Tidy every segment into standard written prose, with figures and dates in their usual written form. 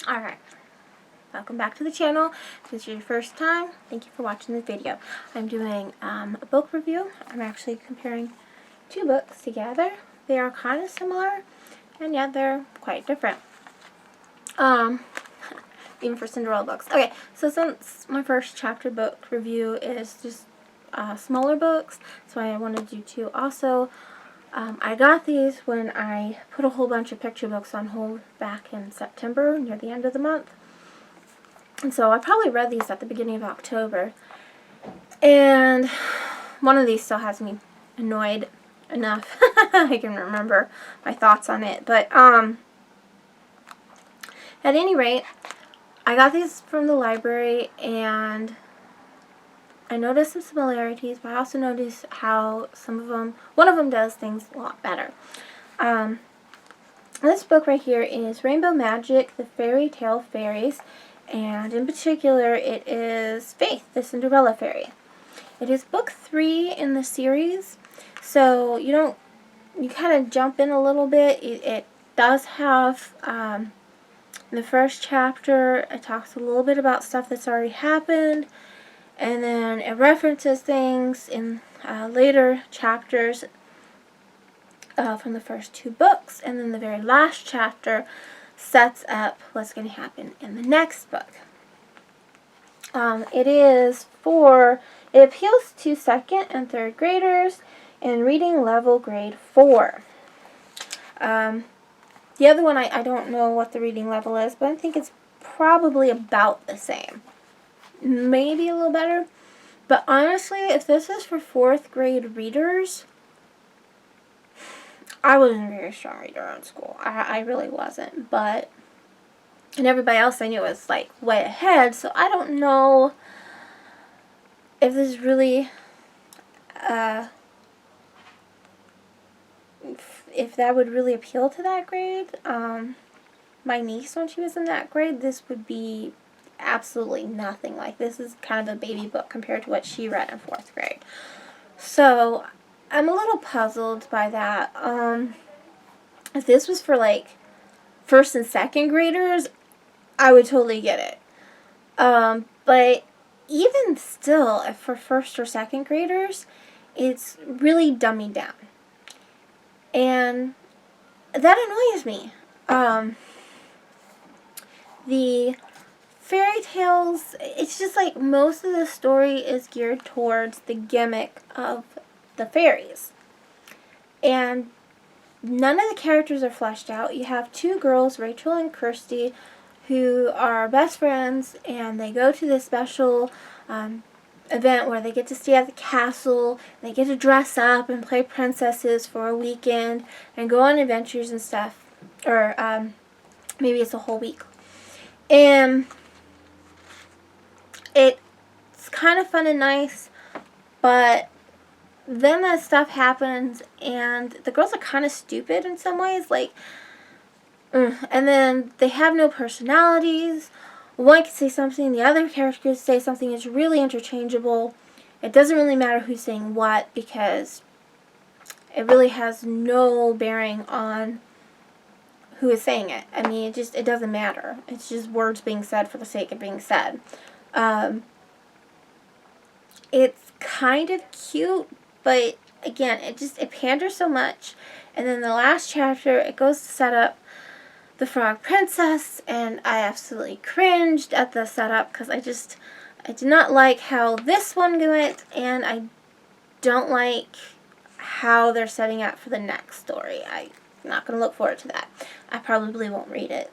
Alright, welcome back to the channel. If this is your first time, thank you for watching this video. I'm doing a book review. I'm actually comparing two books together. They are kind of similar, and yet they're quite different. Even for Cinderella books. Okay, so since my first chapter book review is just smaller books, so I wanted you to also. I got these when I put a whole bunch of picture books on hold back in September, near the end of the month. And so I probably read these at the beginning of October. And one of these still has me annoyed enough I can remember my thoughts on it. But at any rate, I got these from the library, and I noticed some similarities, but I also noticed how one of them does things a lot better. This book right here is Rainbow Magic, the Fairy Tale Fairies, and in particular it is Faith, the Cinderella Fairy. It is book 3 in the series, so you kind of jump in a little bit. It does have, in the first chapter, it talks a little bit about stuff that's already happened. And then it references things in later chapters from the first 2 books. And then the very last chapter sets up what's going to happen in the next book. It appeals to 2nd and 3rd graders in reading level grade 4. The other one, I don't know what the reading level is, but I think it's probably about the same. Maybe a little better, but honestly, if this is for 4th grade readers, I wasn't a very strong reader in school. I really wasn't, and everybody else I knew was like way ahead, so I don't know if this is really, if that would really appeal to that grade. My niece, when she was in that grade, this would be absolutely nothing. Like, this is kind of a baby book compared to what she read in 4th grade. So I'm a little puzzled by that. If this was for like 1st and 2nd graders, I would totally get it. But even still, if for 1st or 2nd graders, it's really dummied down, and that annoys me. The fairy tales, it's just like most of the story is geared towards the gimmick of the fairies. And none of the characters are fleshed out. You have 2 girls, Rachel and Kirsty, who are best friends, and they go to this special event where they get to stay at the castle. They get to dress up and play princesses for a weekend and go on adventures and stuff. Or maybe it's a whole week. And it's kind of fun and nice, but then that stuff happens, and the girls are kind of stupid in some ways, like, and then they have no personalities. One can say something, the other character could say something. It's really interchangeable. It doesn't really matter who's saying what, because it really has no bearing on who is saying it. I mean, it doesn't matter. It's just words being said for the sake of being said. It's kind of cute, but again, it panders so much. And then the last chapter, it goes to set up the Frog Princess, and I absolutely cringed at the setup because I did not like how this one went, and I don't like how they're setting up for the next story. I'm not going to look forward to that. I probably won't read it.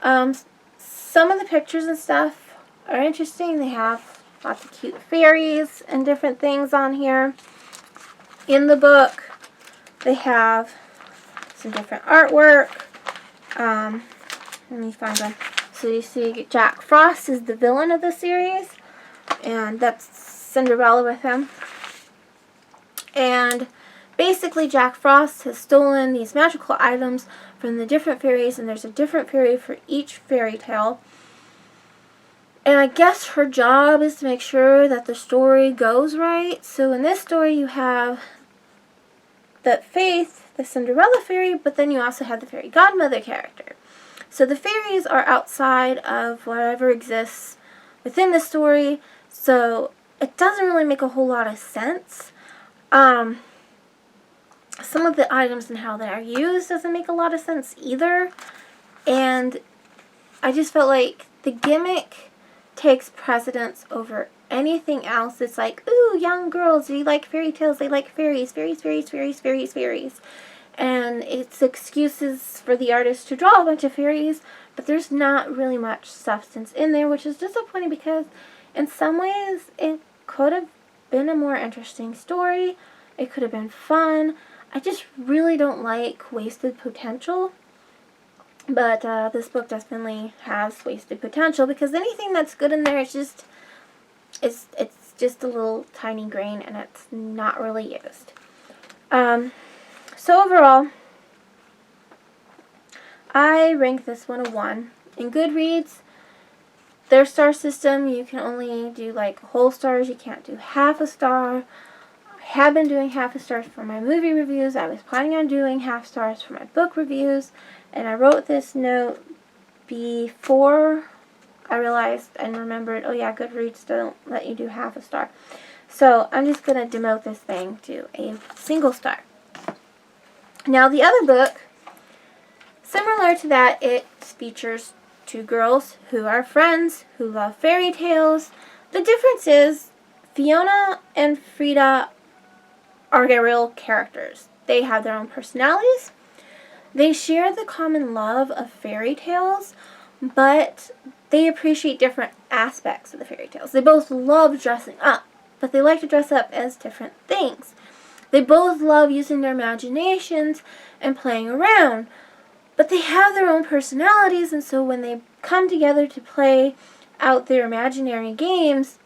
Some of the pictures and stuff are interesting. They have lots of cute fairies and different things on here. In the book, they have some different artwork. Let me find one. So you see Jack Frost is the villain of the series, and that's Cinderella with him. And basically, Jack Frost has stolen these magical items from the different fairies, and there's a different fairy for each fairy tale. And I guess her job is to make sure that the story goes right. So in this story, you have the Faith, the Cinderella fairy, but then you also have the fairy godmother character. So the fairies are outside of whatever exists within the story, so it doesn't really make a whole lot of sense. Some of the items and how they are used doesn't make a lot of sense either. And I just felt like the gimmick takes precedence over anything else. It's like, ooh, young girls, do you like fairy tales? They like fairies, fairies, fairies, fairies, fairies, fairies. And it's excuses for the artist to draw a bunch of fairies, but there's not really much substance in there, which is disappointing because in some ways it could have been a more interesting story. It could have been fun. I just really don't like wasted potential. But this book definitely has wasted potential because anything that's good in there is just it's just a little tiny grain and it's not really used. So overall, I rank this one a 1. In Goodreads, their star system, you can only do like whole stars. You can't do half a star. I have been doing half a stars for my movie reviews. I was planning on doing half stars for my book reviews. And I wrote this note before I realized and remembered, oh yeah, Goodreads don't let you do half a star. So I'm just going to demote this thing to a single star. Now the other book, similar to that, it features 2 girls who are friends, who love fairy tales. The difference is Fiona and Freida are real characters. They have their own personalities. They share the common love of fairy tales, but they appreciate different aspects of the fairy tales. They both love dressing up, but they like to dress up as different things. They both love using their imaginations and playing around, but they have their own personalities, and so when they come together to play out their imaginary games,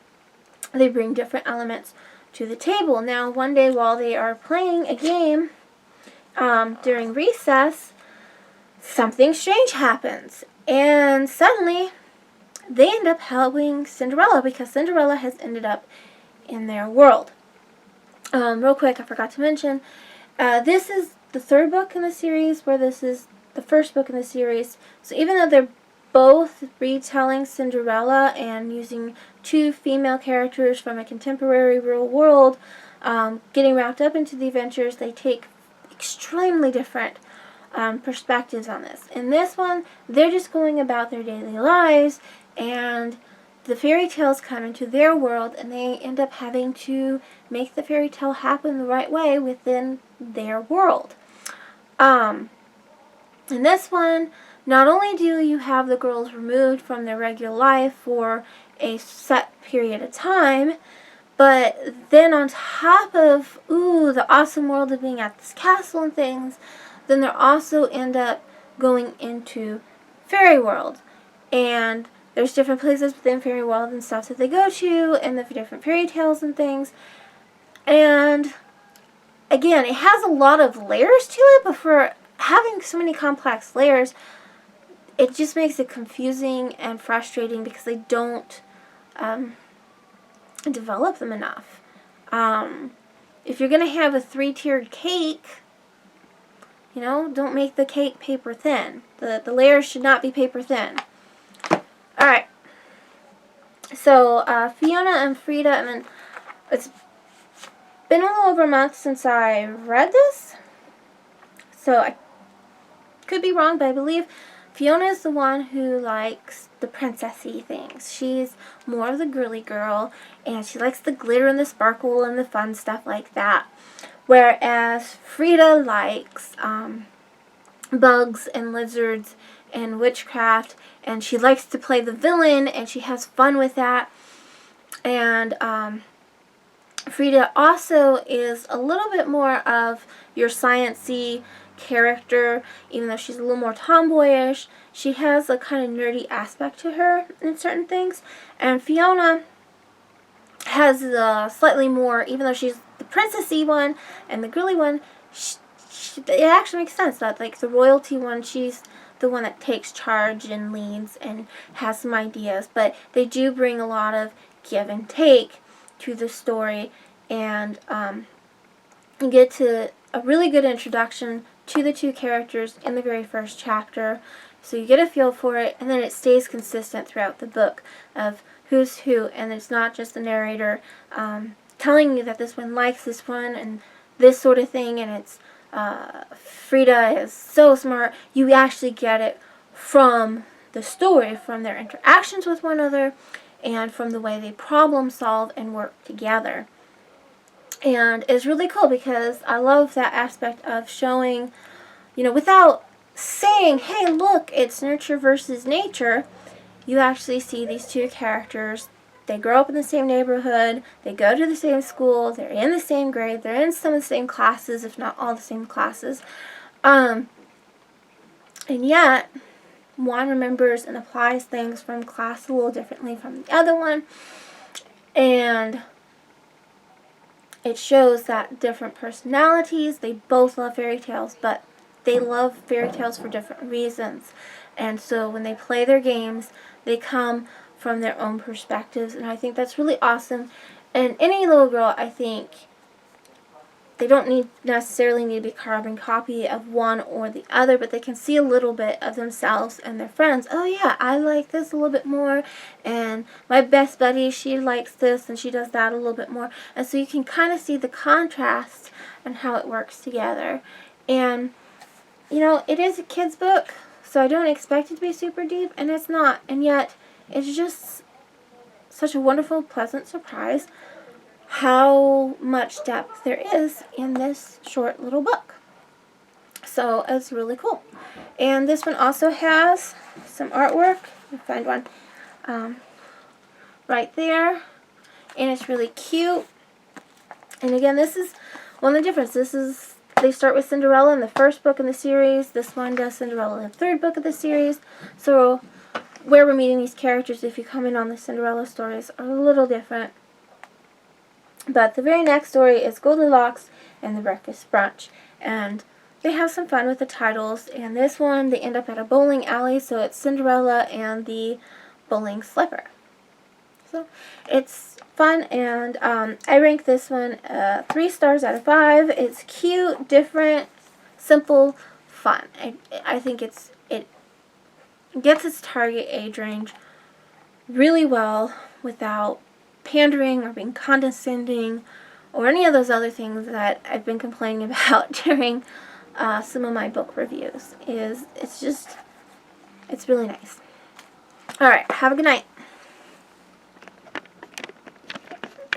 they bring different elements to the table. Now, one day while they are playing a game, during recess, something strange happens, and suddenly they end up helping Cinderella because Cinderella has ended up in their world. Real quick, I forgot to mention, this is the 3rd book in the series, where this is the 1st book in the series. So even though they're both retelling Cinderella and using 2 female characters from a contemporary real world, getting wrapped up into the adventures, they take extremely different perspectives on this. In this one, they're just going about their daily lives, and the fairy tales come into their world, and they end up having to make the fairy tale happen the right way within their world. In this one, not only do you have the girls removed from their regular life for a set period of time, but then on top of, the awesome world of being at this castle and things, then they also end up going into fairy world. And there's different places within fairy world and stuff that they go to, and the different fairy tales and things. And again, it has a lot of layers to it, but for having so many complex layers, it just makes it confusing and frustrating because they don't develop them enough. If you're going to have a 3-tiered cake, don't make the cake paper thin. The layers should not be paper thin. Alright. So, Fiona and Freida, and then it's been a little over a month since I read this. So, I could be wrong, but I believe Fiona is the one who likes the princessy things. She's more of the girly girl, and she likes the glitter and the sparkle and the fun stuff like that. Whereas Freida likes bugs and lizards and witchcraft, and she likes to play the villain, and she has fun with that. And Freida also is a little bit more of your science-y character, even though she's a little more tomboyish. She has a kind of nerdy aspect to her in certain things. And Fiona has slightly more, even though she's the princessy one and the girly one, it actually makes sense that, like, the royalty one, she's the one that takes charge and leads and has some ideas. But they do bring a lot of give and take to the story, and you get to a really good introduction to the 2 characters in the very first chapter. So you get a feel for it, and then it stays consistent throughout the book of who's who, and it's not just the narrator telling you that this one likes this one and this sort of thing, and it's Freida is so smart. You actually get it from the story, from their interactions with one another, and from the way they problem solve and work together. And it's really cool because I love that aspect of showing, without saying, hey, look, it's nurture versus nature, you actually see these two characters. They grow up in the same neighborhood, they go to the same school, they're in the same grade, they're in some of the same classes, if not all the same classes. And yet, one remembers and applies things from class a little differently from the other one. And it shows that different personalities, they both love fairy tales, but they love fairy tales for different reasons. And so when they play their games, they come from their own perspectives, and I think that's really awesome. And any little girl, I think, they don't necessarily need to be carbon copy of one or the other, but they can see a little bit of themselves and their friends. Oh yeah, I like this a little bit more, and my best buddy, she likes this and she does that a little bit more. And so you can kind of see the contrast and how it works together. And it is a kid's book, so I don't expect it to be super deep, and it's not. And yet, it's just such a wonderful, pleasant surprise how much depth there is in this short little book. So it's really cool. And this one also has some artwork. Let me find one right there. And it's really cute. And again, this is one of the differences. They start with Cinderella in the first book in the series. This one does Cinderella in the third book of the series. So where we're meeting these characters, if you come in on the Cinderella stories, are a little different. But the very next story is Goldilocks and the Breakfast Brunch. And they have some fun with the titles. And this one, they end up at a bowling alley, so it's Cinderella and the Bowling Slipper. So it's fun, and I rank this one 3 stars out of 5. It's cute, different, simple, fun. I think it gets its target age range really well without pandering or being condescending or any of those other things that I've been complaining about during some of my book reviews. It's really nice. Alright, have a good night.